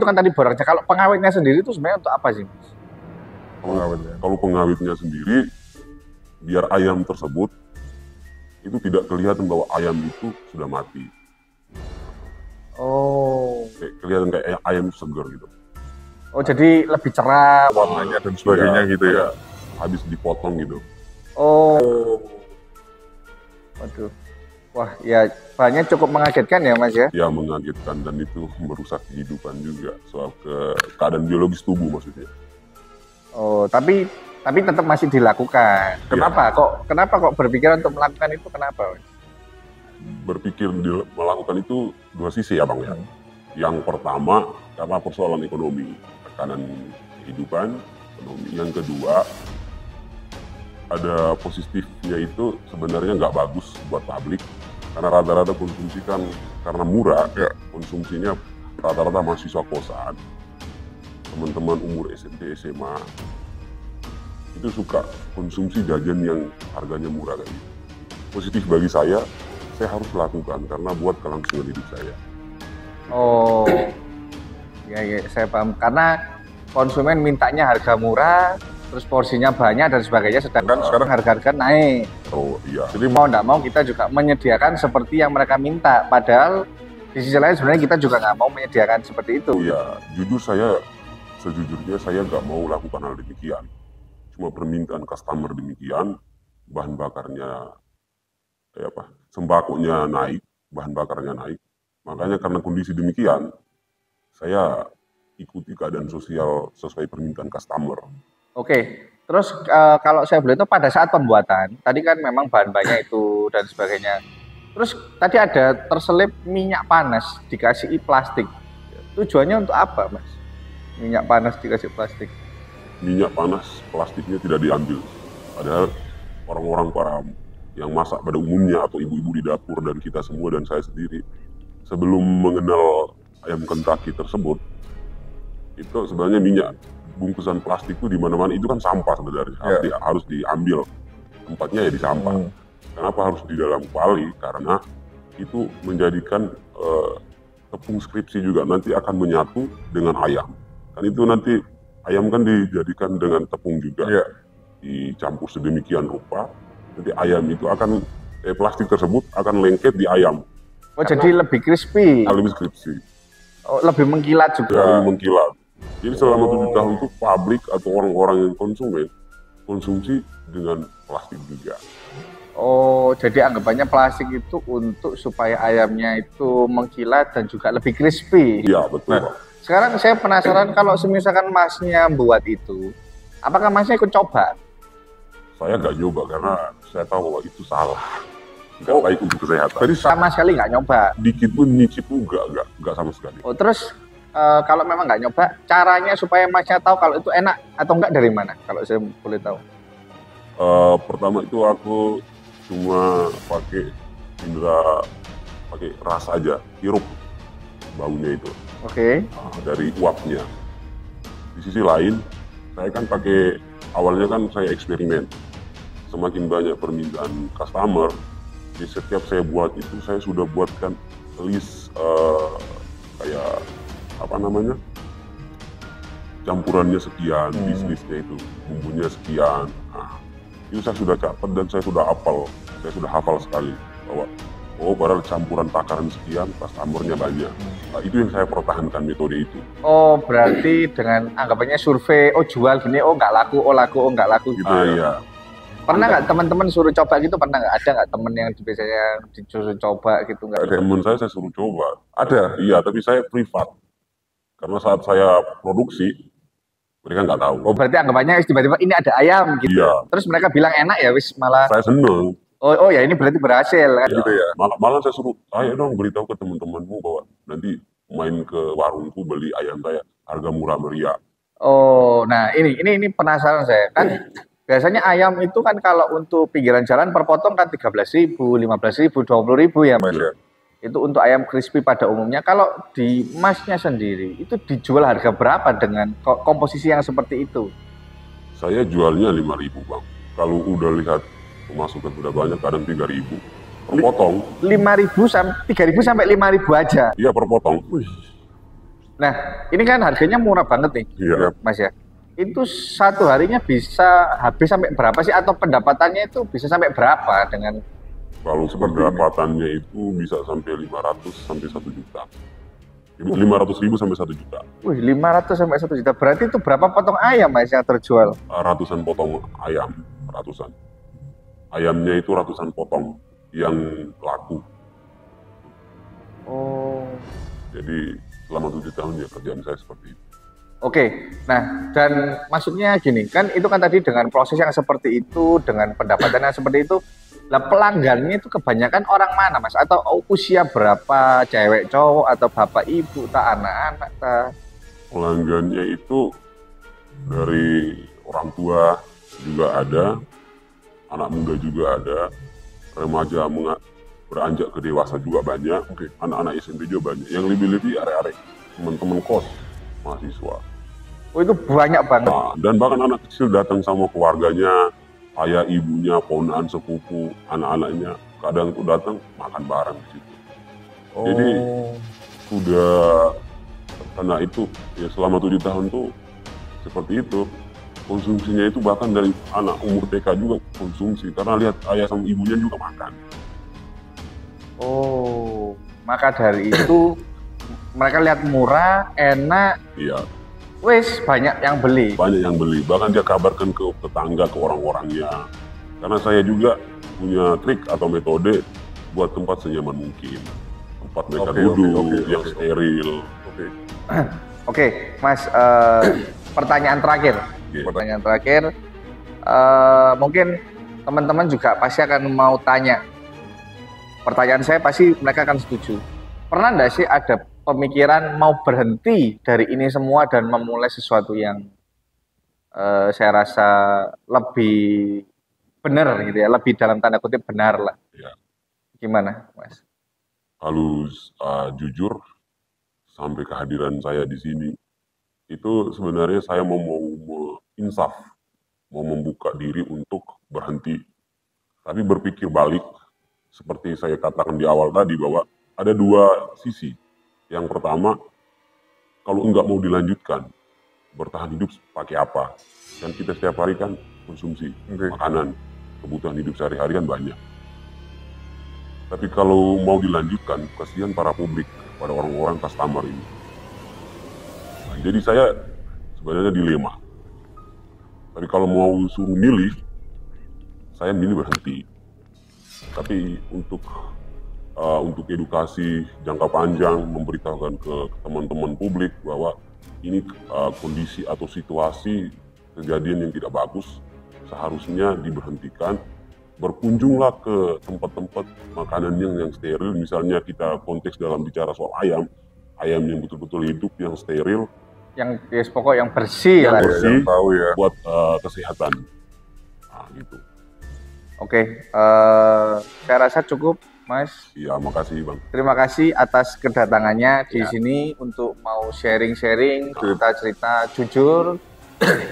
itu kan tadi borangnya. Kalau pengawetnya sendiri itu sebenarnya untuk apa sih, Mas? Pengawetnya. Kalau pengawetnya sendiri, biar ayam tersebut itu tidak kelihatan bahwa ayam itu sudah mati. Oh. Kelihatan kayak ayam segar gitu. Oh, jadi lebih cerah Warnanya dan sebagainya gitu ya. Habis dipotong gitu. Oh. Waduh. Wah, ya bahannya cukup mengagetkan ya, Mas ya? Ya, mengagetkan, dan itu merusak kehidupan juga. Soal keadaan biologis tubuh maksudnya. Oh, tapi tetap masih dilakukan. Kenapa? Kenapa kok berpikiran untuk melakukan itu? Kenapa, Mas? Berpikir melakukan itu dua sisi ya, Bang ya. Yang pertama, karena persoalan ekonomi, tekanan kehidupan, ekonomi. Yang kedua, ada positifnya itu sebenarnya nggak bagus buat publik, karena rata-rata konsumsi kan karena murah, konsumsinya rata-rata mahasiswa kosan, teman-teman umur SMP, SMA, itu suka konsumsi jajan yang harganya murah kayak gitu. Positif bagi saya harus lakukan karena buat kelangsungan hidup saya. Oh, ya saya paham. Karena konsumen mintanya harga murah, terus porsinya banyak dan sebagainya, sedangkan sekarang harga-harga naik. Oh iya. Jadi mau nggak mau kita juga menyediakan seperti yang mereka minta. Padahal di sisi lain sebenarnya kita juga nggak mau menyediakan seperti itu. Iya, jujur sejujurnya saya nggak mau lakukan hal demikian. Cuma permintaan customer demikian, bahan bakarnya sembakonya naik, bahan bakarnya naik. Makanya karena kondisi demikian, saya ikuti keadaan sosial sesuai permintaan customer. Oke, terus kalau saya boleh tahu pada saat pembuatan, tadi kan memang bahan-bahannya itu dan sebagainya. Terus tadi ada terselip minyak panas dikasih plastik. Tujuannya untuk apa, Mas? Minyak panas dikasih plastik. Minyak panas plastiknya tidak diambil. Padahal orang-orang yang masak pada umumnya atau ibu-ibu di dapur dan kita semua dan saya sendiri, sebelum mengenal ayam Kentucky tersebut, itu sebenarnya minyak bungkusan plastik itu di mana-mana itu kan sampah sebenarnya, harus diambil, tempatnya ya di sampah. Kenapa harus di dalam kuali? Karena itu menjadikan tepung skripsi juga nanti akan menyatu dengan ayam. Kan itu nanti ayam kan dijadikan dengan tepung juga, dicampur sedemikian rupa, nanti ayam itu akan plastik tersebut akan lengket di ayam. Oh, jadi lebih crispy. Lebih crispy. Oh, lebih mengkilat juga. Lebih mengkilat. Jadi selama 7 tahun itu publik atau orang-orang yang konsumsi dengan plastik juga. Oh, jadi anggapannya plastik itu untuk supaya ayamnya itu mengkilat dan juga lebih crispy. Iya, betul. Nah, sekarang saya penasaran kalau misalkan Masnya buat itu, apakah Masnya ikut coba? Saya nggak nyoba karena saya tahu bahwa itu salah. Nggak baik untuk kesehatan. Jadi sama sekali nggak nyoba? Dikit pun nyicip pun nggak sama sekali. Oh, terus kalau memang nggak nyoba, caranya supaya Masnya tahu kalau itu enak atau enggak dari mana? Kalau saya boleh tahu. Pertama itu aku cuma pakai rasa aja, hirup baunya itu. Oke. Dari uapnya. Di sisi lain, saya kan awalnya kan saya eksperimen. Semakin banyak permintaan customer, di setiap saya buat itu saya sudah buatkan list kayak campurannya sekian, bisnisnya itu bumbunya sekian. Nah, itu saya sudah catat dan saya sudah hafal sekali bahwa padahal campuran takaran sekian, customernya banyak. Nah, itu yang saya pertahankan metode itu. Oh, berarti dengan anggapannya survei, jual gini, nggak laku, nggak laku gitu. Iya. Pernah nggak teman-teman suruh coba gitu? Pernah nggak? Ada nggak temen yang biasanya disuruh coba gitu nggak? Temen saya suruh coba. Ada, iya, tapi saya privat. Karena saat saya produksi, mereka nggak tahu. Oh, berarti anggapannya tiba-tiba ini ada ayam gitu. Iya. Terus mereka bilang enak ya, wis malah. Saya seneng. Oh ya, ini berarti berhasil kan Ya, gitu ya. Malah saya suruh, ayo dong beritahu ke teman-temanmu bahwa nanti main ke warungku beli ayam saya harga murah meriah. Oh, nah ini penasaran saya kan. Biasanya ayam itu kan kalau untuk pinggiran jalan per potong kan 13.000, 15.000, 20.000 ya, Mas. Iya. Itu untuk ayam crispy pada umumnya. Kalau di Masnya sendiri itu dijual harga berapa dengan komposisi yang seperti itu? Saya jualnya 5.000, Bang. Kalau udah lihat pemasukan udah banyak, kadang 3.000 per potong. 3.000 sampai 5.000 aja. Iya, per potong. Nah, ini kan harganya murah banget nih, Iya. Mas ya. Itu satu harinya bisa habis sampai berapa sih? Atau pendapatannya itu bisa sampai berapa dengan Kalau seperti ini? pendapatannya itu bisa sampai 500 sampai 1 juta. 500.000 sampai 1 juta. Wih, 500 sampai 1 juta. Berarti itu berapa potong ayam, Mas, yang terjual? Ratusan potong ayam, ratusan. Ayamnya itu ratusan potong yang laku. Oh. Jadi selama 7 tahun ya kerjaan saya seperti itu. Oke, nah dan maksudnya gini, kan itu kan tadi dengan proses yang seperti itu, dengan pendapatan yang seperti itu, lah pelanggannya itu kebanyakan orang mana, Mas? Atau usia berapa, cewek, cowok, atau bapak, ibu, tak anak-anak, tak... Pelanggannya itu dari orang tua juga ada, anak muda juga ada, remaja beranjak ke dewasa juga banyak, anak-anak SMP juga banyak. Yang lebih-lebih arek-arek teman-teman kos, mahasiswa. Oh, itu banyak banget. Nah, dan bahkan anak kecil datang sama keluarganya, ayah ibunya, ponakan sepupu, anak-anaknya, kadang tuh datang makan bareng di situ. Jadi sudah karena itu ya selama 7 tahun tuh seperti itu, konsumsinya itu bahkan dari anak umur TK juga konsumsi karena lihat ayah sama ibunya juga makan. Oh, maka dari itu mereka lihat murah, enak, Iya, wes banyak yang beli. banyak yang beli, bahkan dia kabarkan ke tetangga, ke orang-orangnya. Karena saya juga punya trik atau metode buat tempat senyaman mungkin, tempat mereka duduk yang steril. Oke, Mas, pertanyaan terakhir. Iya. Pertanyaan terakhir, mungkin teman-teman juga pasti akan mau tanya. Pertanyaan saya pasti mereka akan setuju. Pernah nggak sih ada pemikiran mau berhenti dari ini semua dan memulai sesuatu yang saya rasa lebih benar gitu ya, lebih dalam tanda kutip benar lah. Ya. Gimana, Mas? Kalau jujur, sampai kehadiran saya di sini, itu sebenarnya saya mau insaf, mau membuka diri untuk berhenti. Tapi berpikir balik, seperti saya katakan di awal tadi bahwa ada dua sisi. Yang pertama, kalau nggak mau dilanjutkan, bertahan hidup pakai apa? Dan kita setiap hari kan konsumsi makanan, kebutuhan hidup sehari-hari kan banyak. Tapi kalau mau dilanjutkan, kasihan para publik, pada orang-orang customer ini. Nah, jadi saya sebenarnya dilema. Tapi kalau mau suruh milih, saya milih berhenti. Tapi untuk edukasi jangka panjang, memberitahukan ke teman-teman publik bahwa ini kondisi atau situasi kejadian yang tidak bagus, seharusnya diberhentikan. Berkunjunglah ke tempat-tempat makanan yang steril, misalnya kita konteks dalam bicara soal ayam yang betul-betul hidup, yang steril, Yang pokok yang bersih yang lah. bersih, yang tahu ya. buat kesehatan. Nah, gitu. Oke, saya rasa cukup, Mas. Iya, makasih Bang. Terima kasih atas kedatangannya di sini untuk mau sharing-sharing cerita-cerita jujur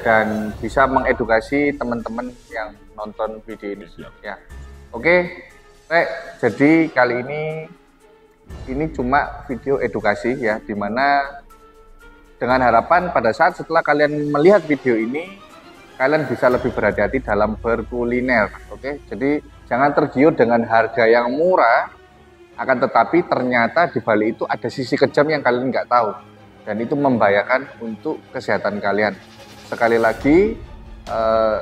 dan bisa mengedukasi teman-teman yang nonton video ini. Siap. Ya, oke, Rek. Jadi kali ini cuma video edukasi ya, dimana dengan harapan pada saat setelah kalian melihat video ini, kalian bisa lebih berhati-hati dalam berkuliner. Oke, jadi jangan tergiur dengan harga yang murah, akan tetapi ternyata di balik itu ada sisi kejam yang kalian nggak tahu, dan itu membahayakan untuk kesehatan kalian. Sekali lagi,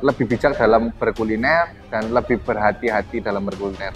lebih bijak dalam berkuliner dan lebih berhati-hati dalam berkuliner.